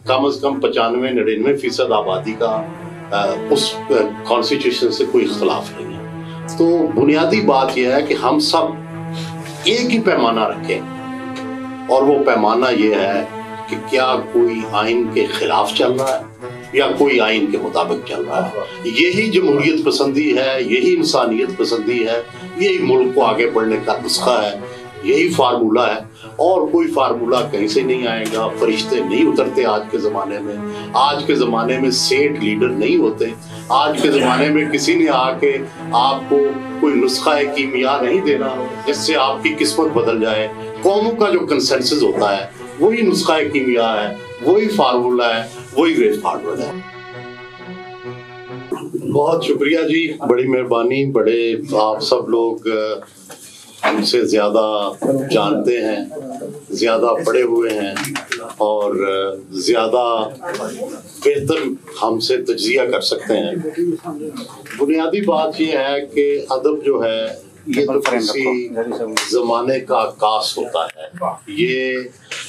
कम से कम 95-99% आबादी का उस कॉन्स्टिट्यूशन से कोई इख्तलाफ नहीं है। तो बुनियादी बात यह है कि हम सब एक ही पैमाना रखें, और वो पैमाना ये है कि क्या कोई आइन के खिलाफ चल रहा है या कोई आइन के मुताबिक चल रहा है। यही जमहूरियत पसंदी है, यही इंसानियत पसंदी है, यही मुल्क को आगे बढ़ने का नुस्खा है, यही फार्मूला है। और कोई फार्मूला कहीं से नहीं आएगा, फरिश्ते नहीं उतरते आज के ज़माने में। आज के ज़माने में सेठ लीडर नहीं होते। आज के ज़माने में किसी ने आके आपको कोई नुस्खा कीमिया नहीं देना जिससे आपकी किस्मत बदल जाए। कौमों का जो कंसेंसस होता है वही नुस्खा कीमिया है, वही फार्मूला है, वही ग्रेट फार्मूला है। बहुत शुक्रिया जी, बड़ी मेहरबानी। बड़े आप सब लोग हमसे ज़्यादा जानते हैं, ज़्यादा पढ़े हुए हैं और ज़्यादा बेहतर हमसे तज्ज़िया कर सकते हैं। बुनियादी बात यह है कि अदब जो है ये तो किसी ज़माने का आकाश होता है, ये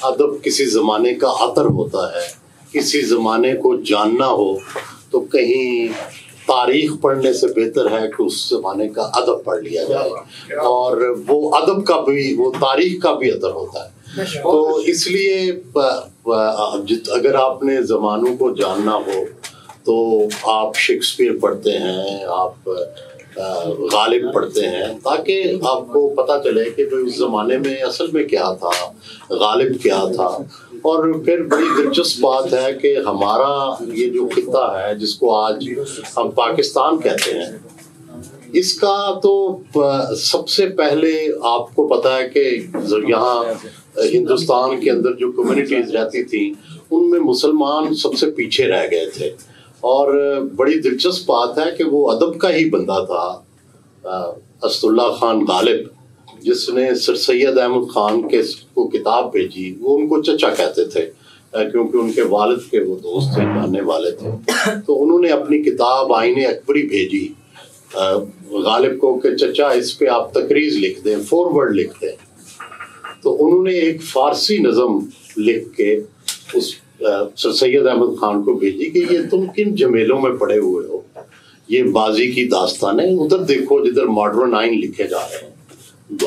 अदब किसी ज़माने का अतर होता है। किसी ज़माने को जानना हो तो कहीं तारीख पढ़ने से बेहतर है कि उस ज़माने का अदब पढ़ लिया जाए, और वो अदब का भी, वो तारीख का भी अदर होता है। तो इसलिए अगर आपने ज़मानों को जानना हो तो आप शेक्सपियर पढ़ते हैं, आप गालिब पढ़ते हैं, ताकि आपको पता चले कि भाई उस ज़माने में असल में क्या था, गालिब क्या था। और फिर बड़ी दिलचस्प बात है कि हमारा ये जो खित्ता है जिसको आज हम पाकिस्तान कहते हैं, इसका तो सबसे पहले आपको पता है कि यहाँ हिंदुस्तान के अंदर जो कम्युनिटीज़ रहती थी उनमें मुसलमान सबसे पीछे रह गए थे। और बड़ी दिलचस्प बात है कि वो अदब का ही बंदा था, असदुल्ला खान गालिब, जिसने सर सैयद अहमद खान के को किताब भेजी। वो उनको चचा कहते थे क्योंकि उनके वालिद के वो दोस्त थे, जानने वाले थे। तो उन्होंने अपनी किताब आईने अकबरी भेजी गालिब को कि चचा इस पे आप तकरीज लिख दें, फॉरवर्ड लिख दें। तो उन्होंने एक फारसी नज़म लिख के उस सर सैयद अहमद खान को भेजी कि ये तुम किन जमेलों में पड़े हुए हो, ये बाजी की दास्तानें उधर देखो जिधर मॉडर्न आइन लिखे जा रहे हैं।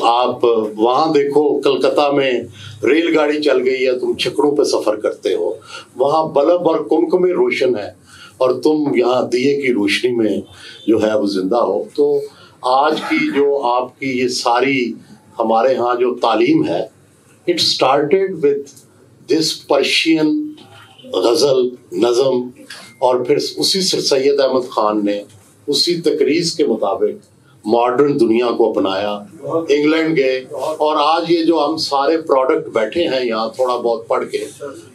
आप वहाँ देखो कलकत्ता में रेलगाड़ी चल गई है, तुम छकड़ों पे सफ़र करते हो, वहाँ बल्ब और कुमक में रोशन है और तुम यहाँ दिए की रोशनी में जो है वो जिंदा हो। तो आज की जो आपकी ये सारी हमारे यहाँ जो तालीम है, it started with this Persian ghazal nazm, और फिर उसी सर सैयद अहमद खान ने उसी तकरीज़ के मुताबिक मॉडर्न दुनिया को अपनाया, इंग्लैंड गए, और आज ये जो हम सारे प्रोडक्ट बैठे हैं यहाँ थोड़ा बहुत पढ़ के,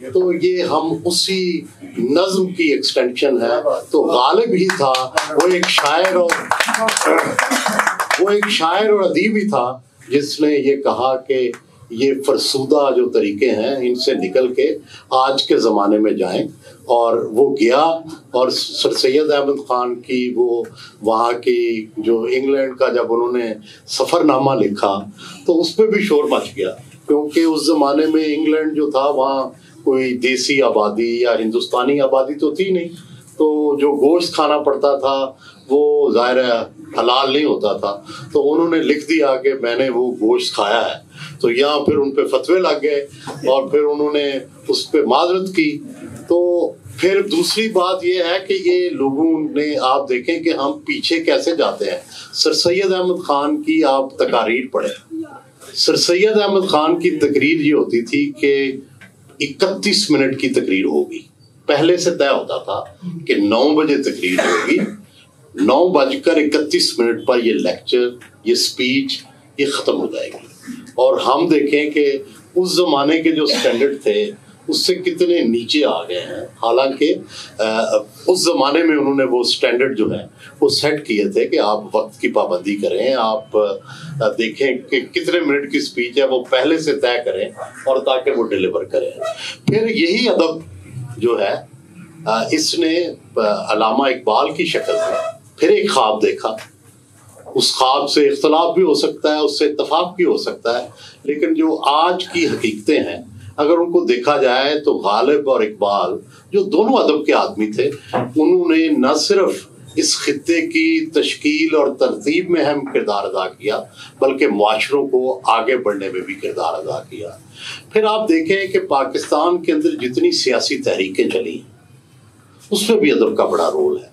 तो ये हम उसी नज़्म की एक्सटेंशन है। तो गालिब ही था, वो एक शायर और अदीब ही था जिसने ये कहा कि ये फरसुदा जो तरीके हैं इनसे निकल के आज के ज़माने में जाएं। और वो गया, और सर सैयद अहमद खान की वो वहाँ की जो इंग्लैंड का जब उन्होंने सफ़रनामा लिखा तो उस पर भी शोर मच गया, क्योंकि उस ज़माने में इंग्लैंड जो था वहाँ कोई देसी आबादी या हिंदुस्तानी आबादी तो थी नहीं, तो जो गोश्त खाना पड़ता था वो ज़ाहिर है हलाल नहीं होता था। तो उन्होंने लिख दिया कि मैंने वो गोश्त खाया है। तो यहाँ फिर उन पे फतवे लग गए और फिर उन्होंने उस पर माजरत की। तो फिर दूसरी बात ये है कि ये लोगों ने, आप देखें कि हम पीछे कैसे जाते हैं। सर सैयद अहमद खान की आप तकारीर पढ़े, सर सैयद अहमद खान की तकरीर ये होती थी कि 31 मिनट की तकरीर होगी। पहले से तय होता था कि 9 बजे तकरीर होगी, 9:31 पर ये लेक्चर, ये स्पीच ये ख़त्म हो जाएगी। और हम देखें कि उस ज़माने के जो स्टैंडर्ड थे उससे कितने नीचे आ गए हैं। हालांकि उस ज़माने में उन्होंने वो स्टैंडर्ड जो है वो सेट किए थे कि आप वक्त की पाबंदी करें, आप देखें कि कितने मिनट की स्पीच है वो पहले से तय करें और ताकि वो डिलीवर करें। फिर यही अदब जो है इसने अल्लामा इकबाल की शक्ल में फिर एक ख्वाब देखा। उस ख्वाब से इख्तलाफ भी हो सकता है, उससे इत्तफाक भी हो सकता है, लेकिन जो आज की हकीकतें हैं اگر ان کو دیکھا جائے تو غالب اور اقبال جو دونوں ادب کے آدمی تھے، انہوں نے نہ صرف اس خطے کی تشکیل اور ترتیب میں اہم کردار ادا کیا بلکہ معاشروں کو آگے بڑھنے میں بھی کردار ادا کیا۔ پھر آپ دیکھیں کہ پاکستان کے اندر جتنی سیاسی تحریکیں چلی اس میں بھی ادب کا بڑا رول ہے،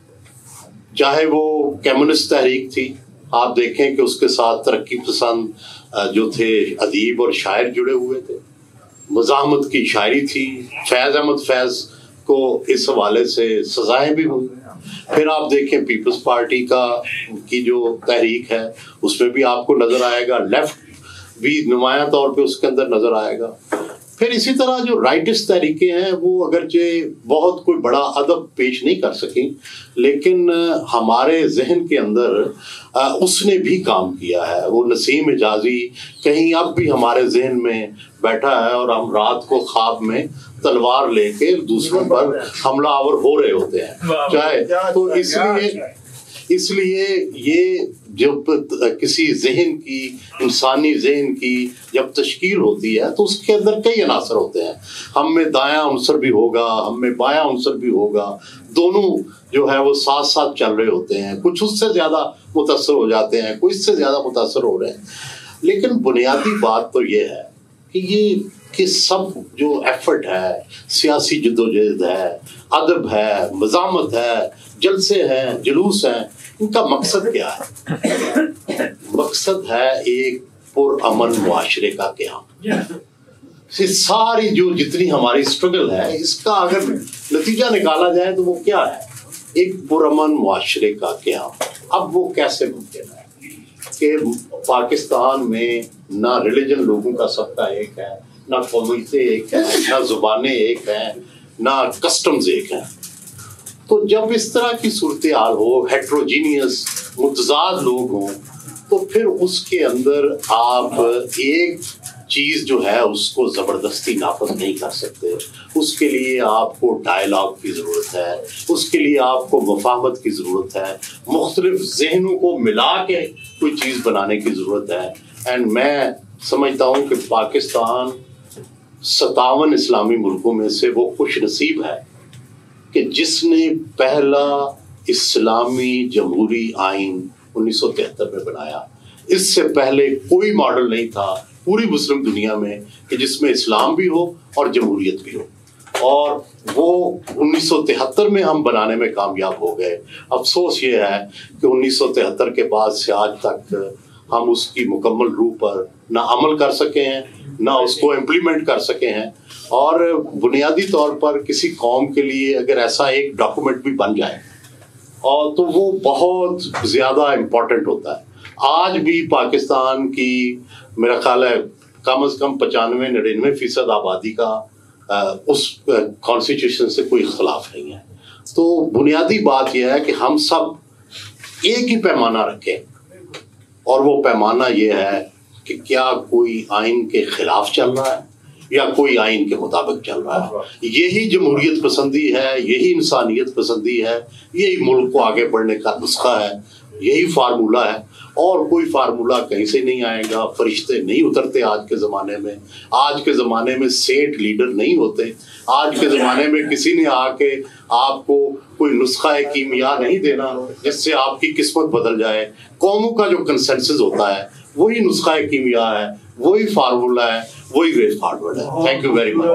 چاہے وہ کمیونسٹ تحریک تھی، آپ دیکھیں کہ اس کے ساتھ ترقی پسند جو تھے ادیب اور شاعر جڑے ہوئے تھے، مزاحمت کی شاعری تھی، فیض احمد فیض کو اس حوالے سے سزائیں بھی ہوئی۔ پھر آپ دیکھیں پیپلز پارٹی کی جو تحریک ہے اس میں بھی آپ کو نظر آئے گا، لیفٹ بھی نمایاں طور پہ اس کے اندر نظر آئے گا۔ پھر اسی طرح جو رائٹسٹ تحریکیں ہیں وہ اگرچہ بہت کوئی بڑا ادب پیش نہیں کر سکیں لیکن ہمارے ذہن کے اندر اس نے بھی کام کیا ہے۔ وہ نسیم حجازی کہیں اب بھی ہمارے ذہن میں بیٹھا ہے اور ہم رات کو خواب میں تلوار لے کے دوسروں پر حملہ آور ہو رہے ہوتے ہیں، چاہے تو اس لیے یہ جب کسی ذہن کی، انسانی ذہن کی جب تشکیل ہوتی ہے تو اس کے اندر کئی عناصر ہوتے ہیں، ہم میں دایاں عنصر بھی ہوگا، ہم میں بایاں عنصر بھی ہوگا، دونوں جو ہے وہ ساتھ ساتھ چل رہے ہوتے ہیں، کچھ اس سے زیادہ متاثر ہو جاتے ہیں، کچھ اس سے زیادہ متاثر ہو رہے ہیں۔ لیکن بنیادی بات تو یہ ہے کہ سب جو ایفرٹ ہے، سیاسی جدوجہد ہے، ادب ہے، مزاحمت ہے، جلسے ہیں، جلوس ہیں، ان کا مقصد کیا ہے؟ مقصد ہے ایک پرامن معاشرے کا قیام۔ ساری جو جتنی ہماری اسٹرگل ہے اس کا اگر نتیجہ نکالا جائے تو وہ کیا ہے؟ ایک پرامن معاشرے کا قیام۔ اب وہ کیسے ممکن ہے کہ پاکستان میں نہ ریلیجن لوگوں کا سب کا ایک ہے، نہ قومیتیں ایک ہیں، نہ زبانیں ایک ہیں، نہ کسٹمز ایک ہیں۔ تو جب اس طرح کی صورتحال ہو، ہیٹروجینیس متضاد لوگ ہوں، تو پھر اس کے اندر آپ ایک چیز جو ہے اس کو زبردستی نافذ نہیں کر سکتے۔ اس کے لیے آپ کو ڈائلاگ کی ضرورت ہے، اس کے لیے آپ کو مفاہمت کی ضرورت ہے، مختلف ذہنوں کو ملا کے کوئی چیز بنانے کی ضرورت ہے۔ اینڈ میں سمجھتا ہوں کہ پاکستان 57 اسلامی ملکوں میں سے وہ خوش نصیب ہے کہ جس نے پہلا اسلامی جمہوری آئین 1973 میں بنایا۔ اس سے پہلے کوئی ماڈل نہیں تھا پوری مسلم دنیا میں کہ جس میں اسلام بھی ہو اور جمہوریت بھی ہو، اور وہ 1973 میں ہم بنانے میں کامیاب ہو گئے۔ افسوس یہ ہے کہ 1973 کے بعد سے آج تک ہم اس کی مکمل روح پر نہ عمل کر سکے ہیں، نہ اس کو امپلیمنٹ کر سکے ہیں، اور بنیادی طور پر کسی قوم کے لیے اگر ایسا ایک ڈاکومنٹ بھی بن جائے اور تو وہ بہت زیادہ امپورٹنٹ ہوتا ہے۔ آج بھی پاکستان کی میرا خیال ہے کم از کم 95-99% آبادی کا اس کانسٹیٹیوشن سے کوئی اختلاف نہیں ہے۔ تو بنیادی بات یہ ہے کہ ہم سب ایک ہی پیمانہ رکھیں، اور وہ پیمانہ یہ ہے کہ کیا کوئی آئین کے خلاف چل رہا ہے یا کوئی آئین کے مطابق چل رہا ہے۔ یہی جمہوریت پسندی ہے، یہی انسانیت پسندی ہے، یہی ملک کو آگے بڑھنے کا نسخہ ہے، یہی فارمولہ ہے، اور کوئی فارمولہ کہیں سے نہیں آئے گا۔ فرشتے نہیں اترتے آج کے زمانے میں، آج کے زمانے میں سینٹ لیڈر نہیں ہوتے، آج کے زمانے میں کسی نے آ کے آپ کو کوئی نسخہ کیمیا نہیں دینا جس سے آپ کی قسمت بدل جائے۔ قوموں کا جو کنسنسس ہوتا ہے وہی نسخہ کیمیا ہے، وہی فارمولہ ہے، وہی وے فارورڈ ہے۔ Thank you very much.